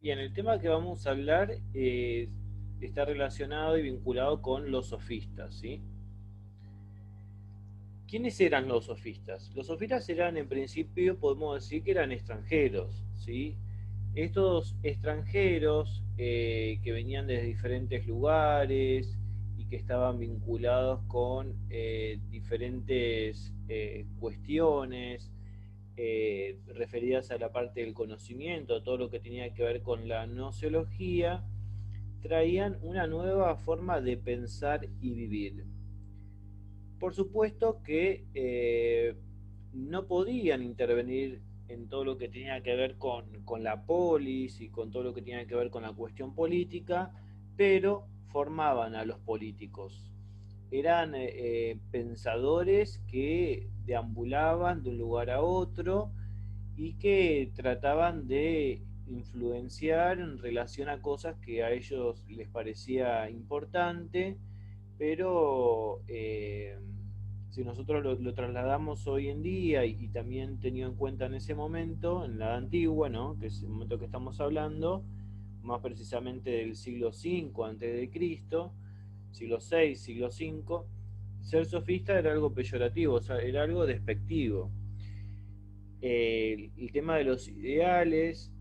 Bien, el tema que vamos a hablar está relacionado y vinculado con los sofistas, ¿sí? ¿Quiénes eran los sofistas? Los sofistas eran, en principio, podemos decir que eran extranjeros, ¿sí? Estos extranjeros que venían de diferentes lugares y que estaban vinculados con diferentes cuestiones referidas a la parte del conocimiento, a todo lo que tenía que ver con la gnoseología, traían una nueva forma de pensar y vivir. Por supuesto que no podían intervenir en todo lo que tenía que ver con la polis y con todo lo que tenía que ver con la cuestión política, pero formaban a los políticos. Eran pensadores que deambulaban de un lugar a otro y que trataban de influenciar en relación a cosas que a ellos les parecía importante, pero si nosotros lo trasladamos hoy en día y también tenido en cuenta en ese momento, en la edad antigua, ¿no? Que es el momento que estamos hablando, más precisamente del siglo V antes de Cristo, siglo VI, siglo V, ser sofista era algo peyorativo, o sea, era algo despectivo. El tema de los ideales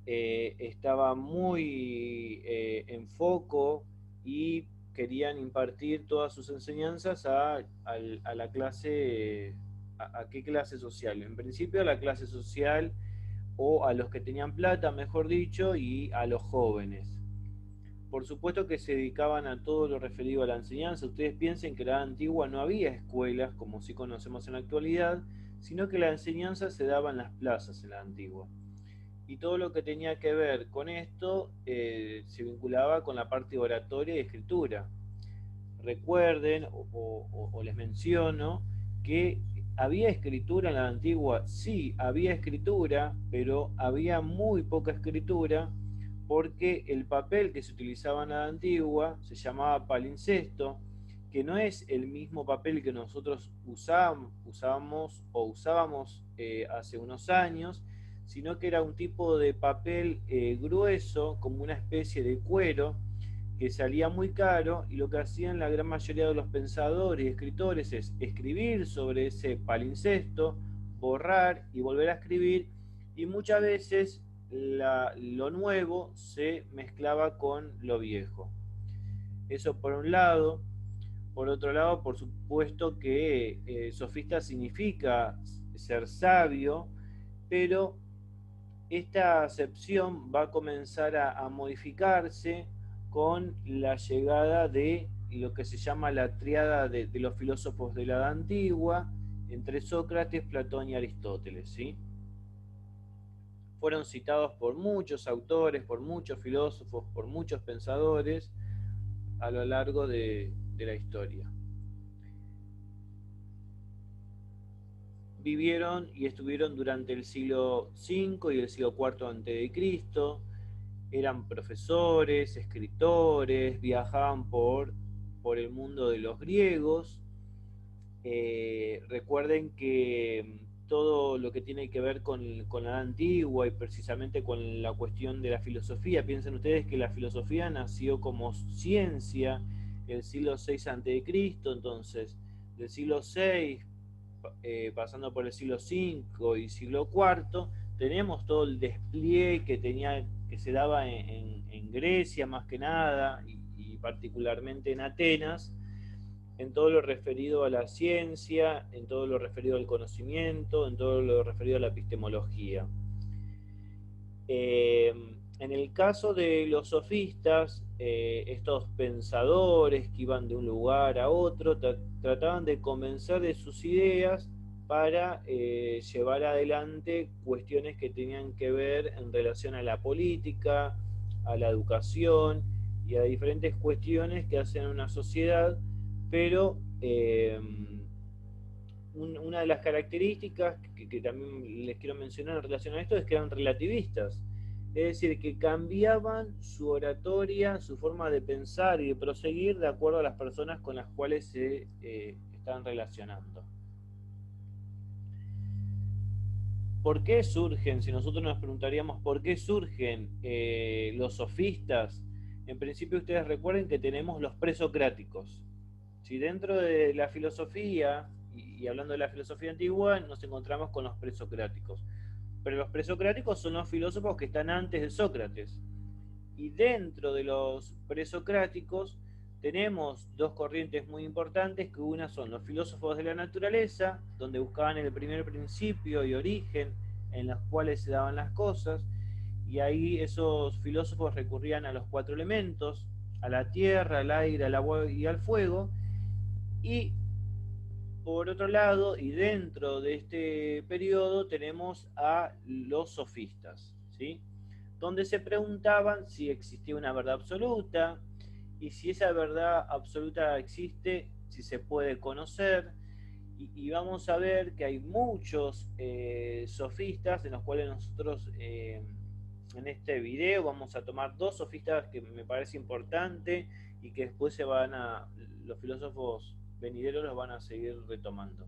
estaba muy en foco y querían impartir todas sus enseñanzas a la clase, a qué clase social. En principio a la clase social o a los que tenían plata, mejor dicho, y a los jóvenes. Por supuesto que se dedicaban a todo lo referido a la enseñanza. Ustedes piensen que en la edad antigua no había escuelas como sí conocemos en la actualidad, sino que la enseñanza se daba en las plazas en la antigua. Y todo lo que tenía que ver con esto se vinculaba con la parte oratoria y escritura. Recuerden o les menciono que había escritura en la antigua, sí, había escritura, pero había muy poca escritura porque el papel que se utilizaba en la antigua se llamaba palincesto, que no es el mismo papel que nosotros usábamos hace unos años, sino que era un tipo de papel grueso, como una especie de cuero, que salía muy caro, y lo que hacían la gran mayoría de los pensadores y escritores es escribir sobre ese palincesto, borrar y volver a escribir, y muchas veces lo nuevo se mezclaba con lo viejo. Eso por un lado. Por otro lado, por supuesto que sofista significa ser sabio, pero esta acepción va a comenzar a modificarse con la llegada de lo que se llama la triada de los filósofos de la Edad Antigua, entre Sócrates, Platón y Aristóteles, ¿sí? Fueron citados por muchos autores, por muchos filósofos, por muchos pensadores a lo largo de la historia. Vivieron y estuvieron durante el siglo V y el siglo IV a.C., eran profesores, escritores, viajaban por el mundo de los griegos. Recuerden que todo lo que tiene que ver con la antigua y precisamente con la cuestión de la filosofía, piensen ustedes que la filosofía nació como ciencia el siglo VI a.C., entonces del siglo VI pasando por el siglo V y siglo IV, tenemos todo el despliegue que se daba en Grecia más que nada, y particularmente en Atenas, en todo lo referido a la ciencia, en todo lo referido al conocimiento, en todo lo referido a la epistemología. Eh, en el caso de los sofistas, estos pensadores que iban de un lugar a otro, trataban de convencer de sus ideas para llevar adelante cuestiones que tenían que ver en relación a la política, a la educación y a diferentes cuestiones que hacen una sociedad, pero una de las características que también les quiero mencionar en relación a esto es que eran relativistas. Es decir, que cambiaban su oratoria, su forma de pensar y de proseguir de acuerdo a las personas con las cuales se están relacionando. ¿por qué surgen, si nosotros nos preguntaríamos por qué surgen los sofistas? En principio ustedes recuerden que tenemos los presocráticos. Si dentro de la filosofía, y hablando de la filosofía antigua, nos encontramos con los presocráticos. Pero los presocráticos son los filósofos que están antes de Sócrates. Y dentro de los presocráticos tenemos dos corrientes muy importantes, que una son los filósofos de la naturaleza, donde buscaban el primer principio y origen en los cuales se daban las cosas, y ahí esos filósofos recurrían a los cuatro elementos, a la tierra, al aire, al agua y al fuego. Y por otro lado, y dentro de este periodo, tenemos a los sofistas, ¿sí? Donde se preguntaban si existía una verdad absoluta, y si esa verdad absoluta existe, si se puede conocer. Y vamos a ver que hay muchos sofistas, en los cuales nosotros en este video vamos a tomar dos sofistas que me parece importante y que después los filósofos venideros los van a seguir retomando.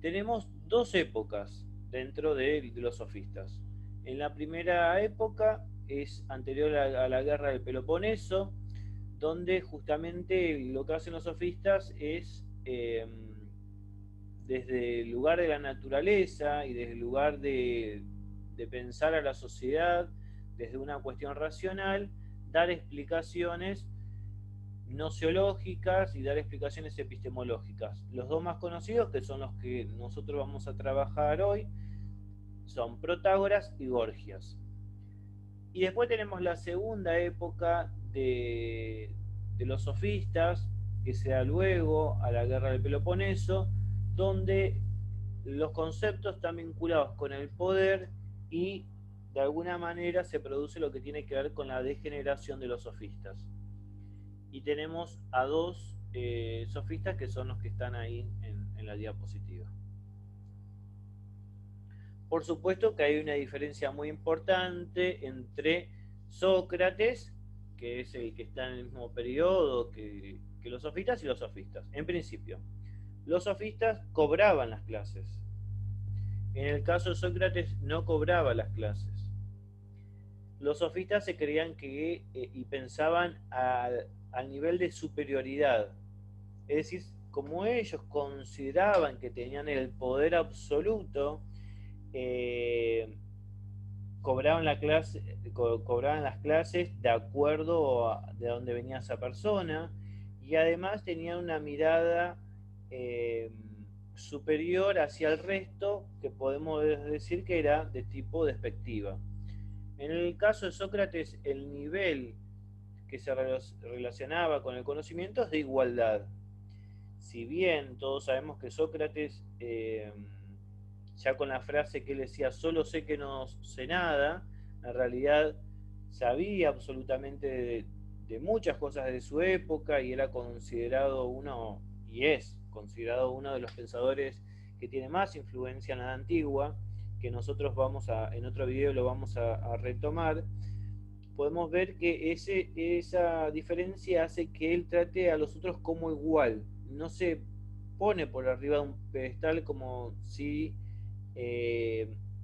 Tenemos dos épocas dentro de los sofistas. En la primera época es anterior a la guerra del Peloponeso, donde justamente lo que hacen los sofistas es, desde el lugar de la naturaleza y desde el lugar de pensar a la sociedad, desde una cuestión racional, dar explicaciones nociológicas y dar explicaciones epistemológicas. Los dos más conocidos, que son los que nosotros vamos a trabajar hoy, son Protágoras y Gorgias. Y después tenemos la segunda época de los sofistas, que se da luego a la guerra del Peloponeso, donde los conceptos están vinculados con el poder y de alguna manera se produce lo que tiene que ver con la degeneración de los sofistas. Y tenemos a dos sofistas que son los que están ahí en la diapositiva. Por supuesto que hay una diferencia muy importante entre Sócrates, que es el que está en el mismo periodo que los sofistas, y los sofistas. En principio, los sofistas cobraban las clases. En el caso de Sócrates no cobraba las clases. Los sofistas se creían que y pensaban al nivel de superioridad. Es decir, como ellos consideraban que tenían el poder absoluto, cobraban las clases de acuerdo a de dónde venía esa persona, y además tenían una mirada superior hacia el resto, que podemos decir que era de tipo despectiva. En el caso de Sócrates, el nivel que se relacionaba con el conocimiento es de igualdad. Si bien todos sabemos que Sócrates, ya con la frase que él decía, solo sé que no sé nada, en realidad sabía absolutamente de muchas cosas de su época, y era considerado uno, y es considerado uno de los pensadores que tiene más influencia en la edad antigua, que nosotros en otro video lo vamos a retomar. Podemos ver que esa diferencia hace que él trate a los otros como igual, no se pone por arriba de un pedestal como si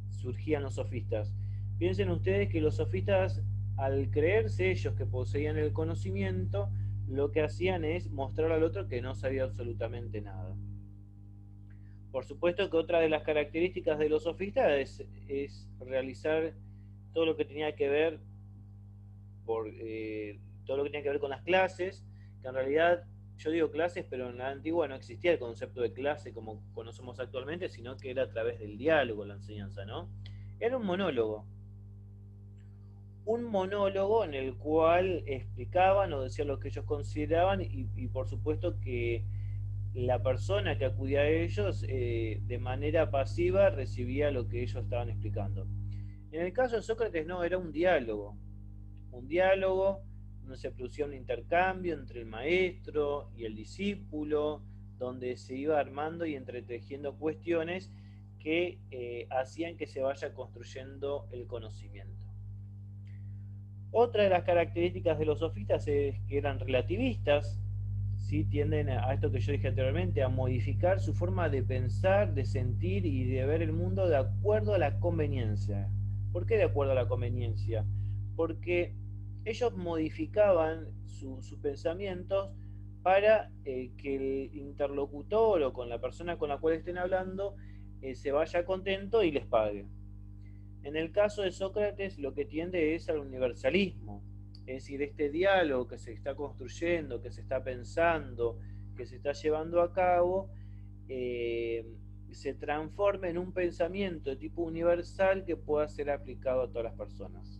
surgían los sofistas. Piensen ustedes que los sofistas, al creerse ellos que poseían el conocimiento, lo que hacían es mostrar al otro que no sabía absolutamente nada. Por supuesto que otra de las características de los sofistas es realizar todo lo que tenía que ver todo lo que tenía que ver con las clases, que en realidad yo digo clases, pero en la antigua no existía el concepto de clase como conocemos actualmente, sino que era a través del diálogo la enseñanza, ¿no? Era un monólogo en el cual explicaban o decían lo que ellos consideraban, y por supuesto que la persona que acudía a ellos de manera pasiva recibía lo que ellos estaban explicando. En el caso de Sócrates no, era un diálogo donde se producía un intercambio entre el maestro y el discípulo, donde se iba armando y entretejiendo cuestiones que hacían que se vaya construyendo el conocimiento. Otra de las características de los sofistas es que eran relativistas. ¿sí? Tienden a esto que yo dije anteriormente, a modificar su forma de pensar, de sentir y de ver el mundo de acuerdo a la conveniencia. ¿Por qué de acuerdo a la conveniencia? Porque ellos modificaban sus pensamientos para que el interlocutor o con la persona con la cual estén hablando se vaya contento y les pague. En el caso de Sócrates, lo que tiende es al universalismo, es decir, este diálogo que se está construyendo, que se está pensando, que se está llevando a cabo, eh, se transforma en un pensamiento de tipo universal que pueda ser aplicado a todas las personas.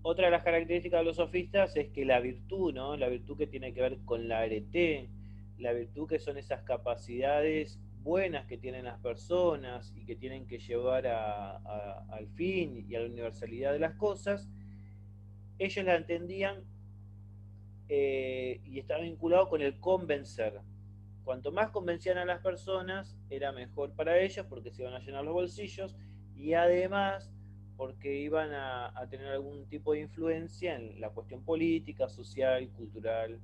Otra de las características de los sofistas es que la virtud, ¿no? La virtud que tiene que ver con la arete, la virtud que son esas capacidades buenas que tienen las personas y que tienen que llevar al fin y a la universalidad de las cosas, ellos la entendían y estaba vinculado con el convencer. Cuanto más convencían a las personas, era mejor para ellos porque se iban a llenar los bolsillos y además porque iban a tener algún tipo de influencia en la cuestión política, social, cultural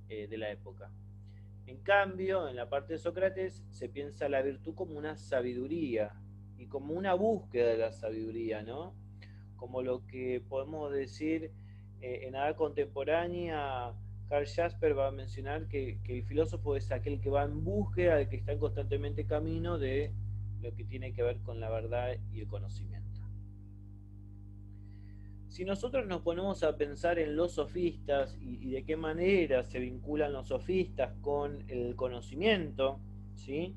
de la época. En cambio, en la parte de Sócrates se piensa la virtud como una sabiduría y como una búsqueda de la sabiduría, ¿no? Como lo que podemos decir en la edad contemporánea, Karl Jasper va a mencionar que el filósofo es aquel que va en búsqueda, de que está en constantemente camino de lo que tiene que ver con la verdad y el conocimiento. Si nosotros nos ponemos a pensar en los sofistas y de qué manera se vinculan los sofistas con el conocimiento, ¿sí?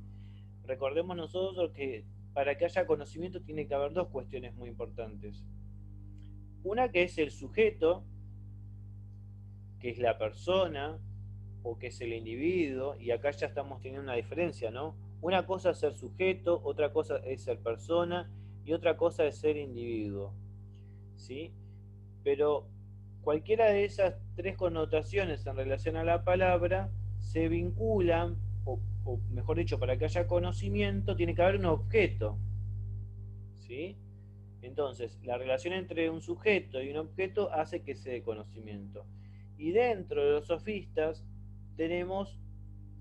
Recordemos nosotros que para que haya conocimiento tiene que haber dos cuestiones muy importantes. Una que es el sujeto, que es la persona o que es el individuo, y acá ya estamos teniendo una diferencia, ¿no? Una cosa es ser sujeto, otra cosa es ser persona y otra cosa es ser individuo, ¿sí? Pero cualquiera de esas tres connotaciones en relación a la palabra se vinculan, o mejor dicho, para que haya conocimiento tiene que haber un objeto, ¿sí? Entonces, la relación entre un sujeto y un objeto hace que se dé conocimiento. Y dentro de los sofistas tenemos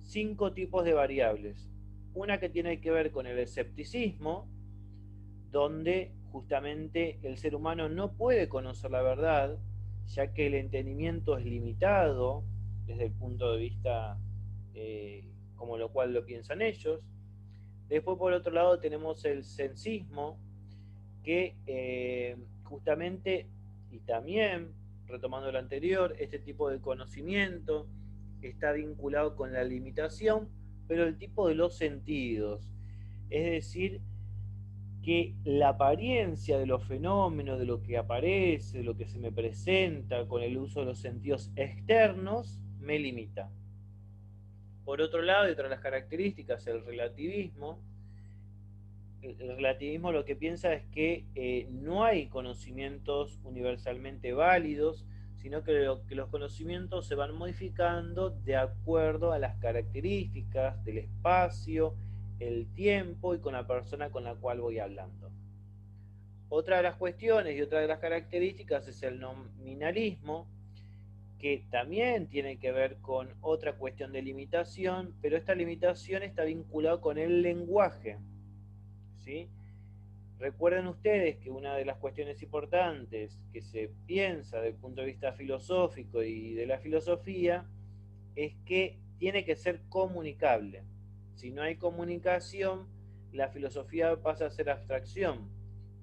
5 tipos de variables. Una que tiene que ver con el escepticismo, donde justamente el ser humano no puede conocer la verdad, ya que el entendimiento es limitado desde el punto de vista como lo cual lo piensan ellos. Después, por otro lado, tenemos el sensismo, que justamente, y también, retomando lo anterior, este tipo de conocimiento está vinculado con la limitación, pero el tipo de los sentidos. Es decir, que la apariencia de los fenómenos, de lo que aparece, de lo que se me presenta con el uso de los sentidos externos, me limita. Por otro lado, y otra de las características, el relativismo. El relativismo lo que piensa es que no hay conocimientos universalmente válidos, sino que los conocimientos se van modificando de acuerdo a las características del espacio, el tiempo y con la persona con la cual voy hablando. Otra de las cuestiones y otra de las características es el nominalismo, que también tiene que ver con otra cuestión de limitación, pero esta limitación está vinculada con el lenguaje, ¿sí? Recuerden ustedes que una de las cuestiones importantes que se piensa desde el punto de vista filosófico y de la filosofía es que tiene que ser comunicable. Si no hay comunicación, la filosofía pasa a ser abstracción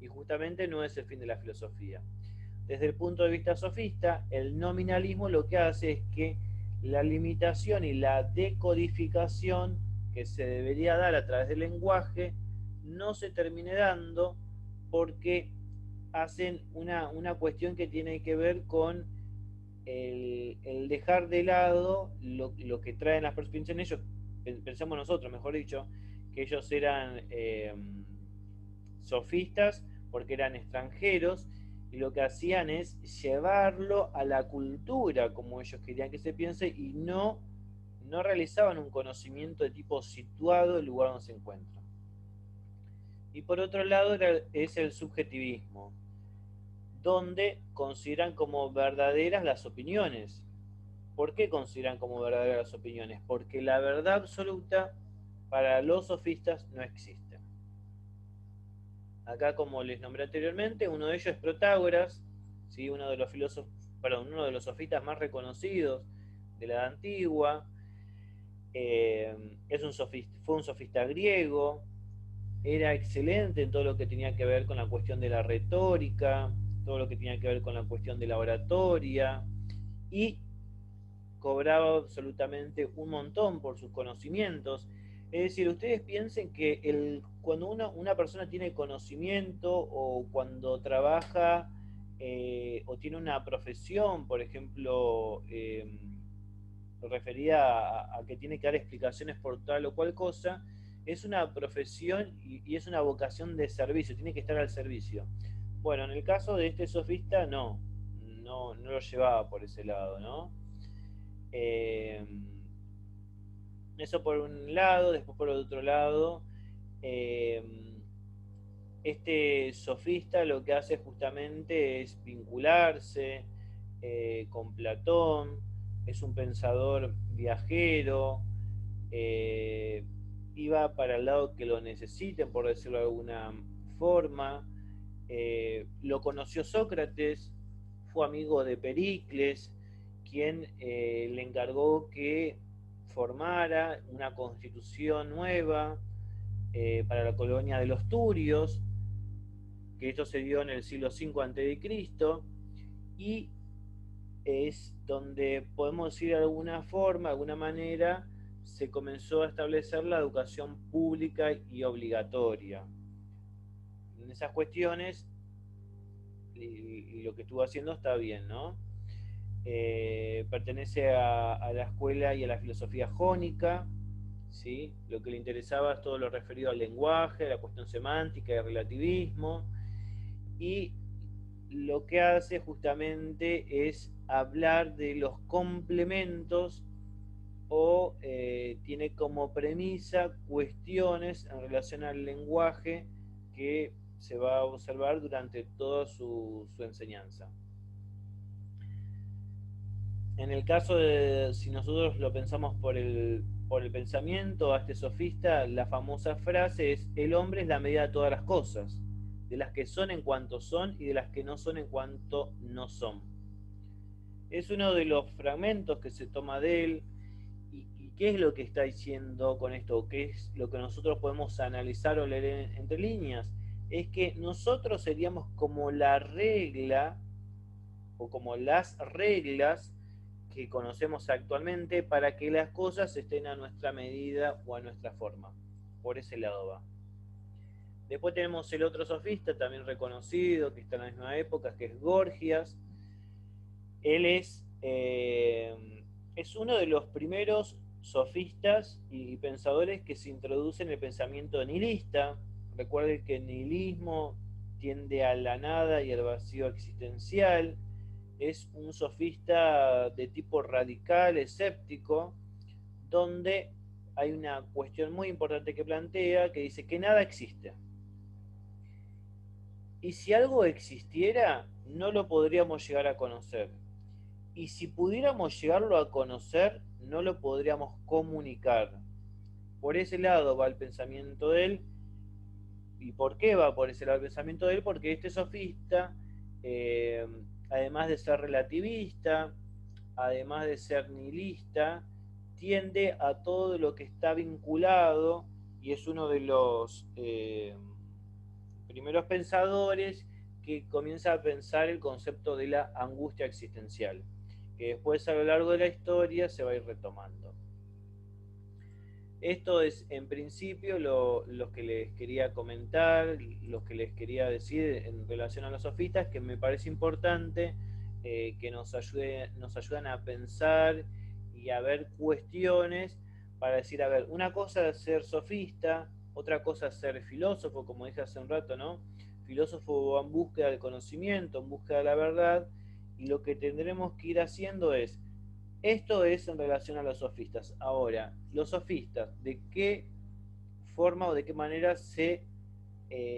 y justamente no es el fin de la filosofía. Desde el punto de vista sofista, el nominalismo lo que hace es que la limitación y la decodificación que se debería dar a través del lenguaje no se termine dando porque hacen una cuestión que tiene que ver con el dejar de lado lo que traen las personas. Piensen ellos, pensamos nosotros, mejor dicho, que ellos eran sofistas porque eran extranjeros y lo que hacían es llevarlo a la cultura como ellos querían que se piense y no realizaban un conocimiento de tipo situado del lugar donde se encuentra. Y por otro lado es el subjetivismo, donde consideran como verdaderas las opiniones. ¿Por qué consideran como verdaderas las opiniones? Porque la verdad absoluta para los sofistas no existe. Acá, como les nombré anteriormente, uno de ellos es Protágoras, ¿sí? Uno de los filósofos, perdón, uno de los sofistas más reconocidos de la Edad Antigua. Fue un sofista griego, era excelente en todo lo que tenía que ver con la cuestión de la retórica, todo lo que tenía que ver con la cuestión de la oratoria, y cobraba absolutamente un montón por sus conocimientos. Es decir, ustedes piensen que cuando una persona tiene conocimiento o cuando trabaja o tiene una profesión, por ejemplo, referida a que tiene que dar explicaciones por tal o cual cosa, es una profesión y es una vocación de servicio, tiene que estar al servicio. Bueno, en el caso de este sofista, no lo llevaba por ese lado, ¿no? Eh, Eso por un lado, después por otro lado, eh, este sofista lo que hace justamente es vincularse con Platón, es un pensador viajero, eh, iba para el lado que lo necesiten, por decirlo de alguna forma. Lo conoció Sócrates, fue amigo de Pericles, quien le encargó que formara una constitución nueva para la colonia de los Turios, que esto se dio en el siglo V a.C., y es donde podemos decir de alguna forma, de alguna manera, se comenzó a establecer la educación pública y obligatoria. En esas cuestiones, y lo que estuvo haciendo está bien, ¿no? Pertenece a la escuela y a la filosofía jónica, ¿sí? Lo que le interesaba es todo lo referido al lenguaje, a la cuestión semántica y al relativismo, y lo que hace justamente es hablar de los complementos o tiene como premisa cuestiones en relación al lenguaje que se va a observar durante toda su enseñanza. En el caso de, si nosotros lo pensamos por el pensamiento, a este sofista, la famosa frase es: el hombre es la medida de todas las cosas, de las que son en cuanto son y de las que no son en cuanto no son. Es uno de los fragmentos que se toma de él. ¿Y qué es lo que está diciendo con esto? ¿Qué es lo que nosotros podemos analizar o leer entre líneas? Es que nosotros seríamos como la regla o como las reglas que conocemos actualmente para que las cosas estén a nuestra medida o a nuestra forma. Por ese lado va. Después tenemos el otro sofista, también reconocido, que está en la misma época, que es Gorgias. Él es uno de los primeros sofistas y pensadores que se introducen en el pensamiento nihilista. Recuerden que el nihilismo tiende a la nada y al vacío existencial. Es un sofista de tipo radical, escéptico, donde hay una cuestión muy importante que plantea, que dice que nada existe. Y si algo existiera, no lo podríamos llegar a conocer. Y si pudiéramos llegarlo a conocer, no lo podríamos comunicar. Por ese lado va el pensamiento de él. ¿Y por qué va por ese lado el pensamiento de él? Porque este sofista, eh, además de ser relativista, además de ser nihilista, tiende a todo lo que está vinculado y es uno de los primeros pensadores que comienza a pensar el concepto de la angustia existencial, que después a lo largo de la historia se va a ir retomando. Esto es en principio lo que les quería comentar, lo que les quería decir en relación a los sofistas, que me parece importante que nos ayudan a pensar y a ver cuestiones para decir, a ver, una cosa es ser sofista, otra cosa es ser filósofo, como dije hace un rato, ¿no? Filósofo va en búsqueda del conocimiento, en búsqueda de la verdad, y lo que tendremos que ir haciendo es, esto es en relación a los sofistas. Ahora, los sofistas, ¿de qué forma o de qué manera se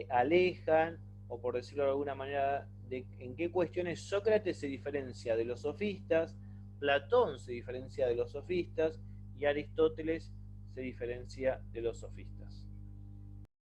alejan, o por decirlo de alguna manera, en qué cuestiones Sócrates se diferencia de los sofistas? Platón se diferencia de los sofistas y Aristóteles se diferencia de los sofistas.